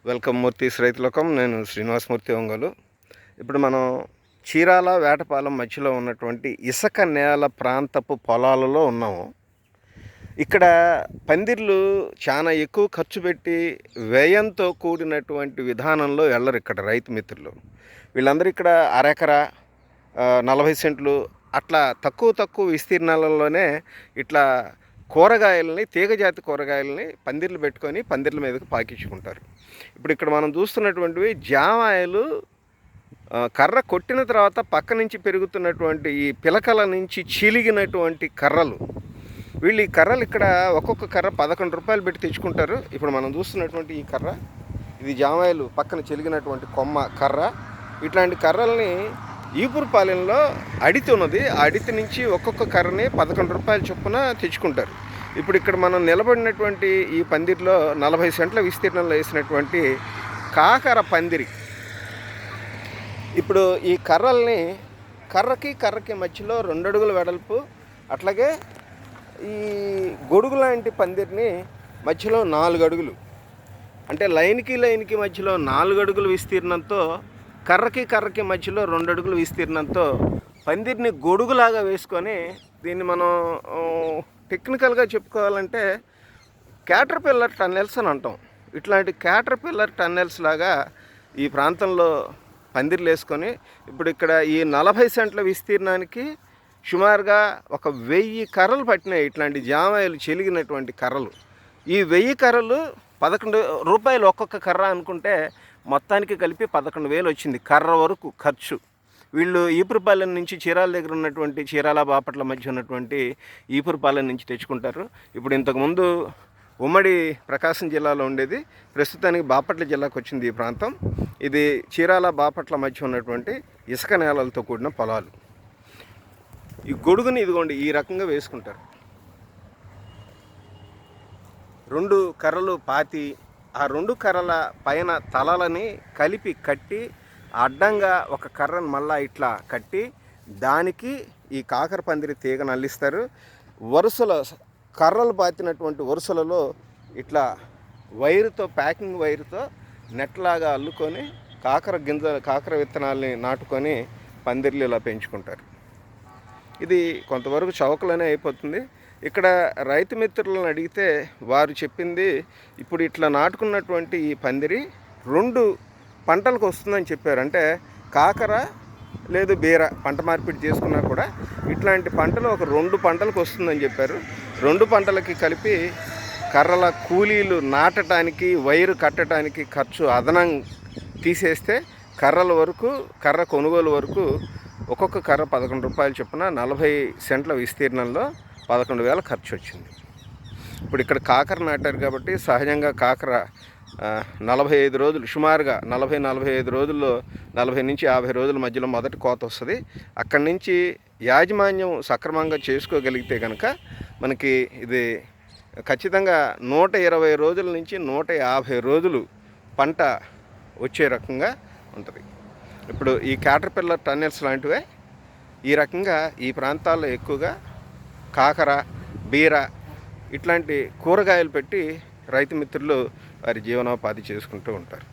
Welcome Murthy's రైతులకం. నేను శ్రీనివాసమూర్తి ఒంగోలు. ఇప్పుడు మనం చీరాల వేటపాలెం మధ్యలో ఉన్నటువంటి ఇసుక నేల ప్రాంతపు పొలాలలో ఉన్నాము. ఇక్కడ పందిర్లు చాలా ఎక్కువ ఖర్చు పెట్టి వ్యయంతో కూడినటువంటి విధానంలో వెళ్ళరు ఇక్కడ రైతు మిత్రులు. వీళ్ళందరూ ఇక్కడ అరెకరా 40 సెంట్లు అట్లా తక్కువ విస్తీర్ణాలలోనే ఇట్లా కూరగాయలని, తీగజాతి కూరగాయలని పందిర్లు పెట్టుకొని పందిర్ల మీదకి పాకించుకుంటారు. ఇప్పుడు ఇక్కడ మనం చూస్తున్నటువంటివి జామాయిలు కర్ర కొట్టిన తర్వాత పక్క నుంచి పెరుగుతున్నటువంటి ఈ పిలకల నుంచి చీలిగినటువంటి కర్రలు. వీళ్ళు ఈ కర్రలు ఇక్కడ ఒక్కొక్క కర్ర 11 రూపాయలు పెట్టి తెచ్చుకుంటారు. ఇప్పుడు మనం చూస్తున్నటువంటి ఈ కర్ర, ఇది జామాయిలు పక్కన చెలిగినటువంటి కొమ్మ కర్ర. ఇట్లాంటి కర్రల్ని ఈపురపాలెంలో అడితి ఉన్నది. ఆ అడితి నుంచి ఒక్కొక్క కర్రని 11 రూపాయల చొప్పున తెచ్చుకుంటారు. ఇప్పుడు ఇక్కడ మనం నిలబడినటువంటి ఈ పందిరిలో 40 సెంట్ల విస్తీర్ణంలో వేసినటువంటి కాకర పందిరి. ఇప్పుడు ఈ కర్రల్ని కర్రకి మధ్యలో 2 అడుగుల వెడల్పు, అట్లాగే ఈ గొడుగు లాంటి పందిరిని మధ్యలో 4 అడుగులు, అంటే లైన్కి మధ్యలో 4 అడుగుల విస్తీర్ణంతో, కర్రకి మధ్యలో 2 అడుగుల విస్తీర్ణంతో పందిరిని గొడుగులాగా వేసుకొని, దీన్ని మనం టెక్నికల్గా చెప్పుకోవాలంటే క్యాటర్పిల్లర్ టన్నెల్స్ అని అంటాం. ఇట్లాంటి క్యాటర్పిల్లర్ టన్నెల్స్ లాగా ఈ ప్రాంతంలో పందిర్లు వేసుకొని, ఇప్పుడు ఇక్కడ ఈ 40 సెంట్ల విస్తీర్ణానికి సుమారుగా 1000 కర్రలు పట్టినాయి. ఇట్లాంటి జామాయిలు చెలిగినటువంటి కర్రలు. ఈ 1000 కర్రలు 11 రూపాయలు ఒక్కొక్క కర్ర అనుకుంటే మొత్తానికి కలిపి 11,000 వచ్చింది కర్ర వరకు ఖర్చు. వీళ్ళు ఈపురపాలెం నుంచి చీరాల దగ్గర ఉన్నటువంటి, చీరాల బాపట్ల మధ్య ఉన్నటువంటి ఈపురపాలెం నుంచి తెచ్చుకుంటారు. ఇప్పుడు ఇంతకుముందు ఉమ్మడి ప్రకాశం జిల్లాలో ఉండేది, ప్రస్తుతానికి బాపట్ల జిల్లాకు వచ్చింది ఈ ప్రాంతం. ఇది చీరాల బాపట్ల మధ్య ఉన్నటువంటి ఇసుక నేలలతో కూడిన పొలాలు. ఈ గొడుగుని ఇదిగోండి ఈ రకంగా వేసుకుంటారు. 2 కర్రలు పాతి, ఆ 2 కర్రల పైన తలలని కలిపి కట్టి, అడ్డంగా ఒక కర్రను మళ్ళా ఇట్లా కట్టి, దానికి ఈ కాకర పందిరి తీగను అల్లిస్తారు. వరుసలో కర్రలు పాతినటువంటి వరుసలలో ఇట్లా వైరుతో, ప్యాకింగ్ వైరుతో నెట్లాగా అల్లుకొని కాకర విత్తనాలని నాటుకొని పందిర్లు ఇలా పెంచుకుంటారు. ఇది కొంతవరకు చౌకలోనే అయిపోతుంది. ఇక్కడ రైతు మిత్రులను అడిగితే వారు చెప్పింది, ఇప్పుడు ఇట్లా నాటుకున్నటువంటి ఈ పందిరి 2 పంటలకు వస్తుందని చెప్పారు. అంటే కాకర లేదు బీర పంట మార్పిడి చేసుకున్నా కూడా ఇట్లాంటి పంటలు ఒక 2 పంటలకు వస్తుందని చెప్పారు. 2 పంటలకి కలిపి కర్రల కూలీలు నాటడానికి, వైరు కట్టడానికి ఖర్చు అదనం తీసేస్తే కర్ర కొనుగోలు వరకు ఒక్కొక్క కర్ర 11 రూపాయలు చొప్పున 40 సెంట్ల విస్తీర్ణంలో 11,000 ఖర్చు వచ్చింది. ఇప్పుడు ఇక్కడ కాకర నాటారు కాబట్టి సహజంగా కాకర 45 రోజులు, సుమారుగా 40-45 రోజుల్లో, 40 నుంచి 50 రోజుల మధ్యలో మొదటి కోత వస్తుంది. అక్కడి నుంచి యాజమాన్యం సక్రమంగా చేసుకోగలిగితే కనుక మనకి ఇది ఖచ్చితంగా 120 రోజుల నుంచి 150 రోజులు పంట వచ్చే రకంగా ఉంటుంది. ఇప్పుడు ఈ క్యాటర్పిల్లర్ టన్నెల్స్ లాంటివే ఈ రకంగా ఈ ప్రాంతాల్లో ఎక్కువగా కాకర, బీర ఇట్లాంటి కూరగాయలు పెట్టి రైతు మిత్రులు వారి జీవనోపాధి చేసుకుంటూ ఉంటారు.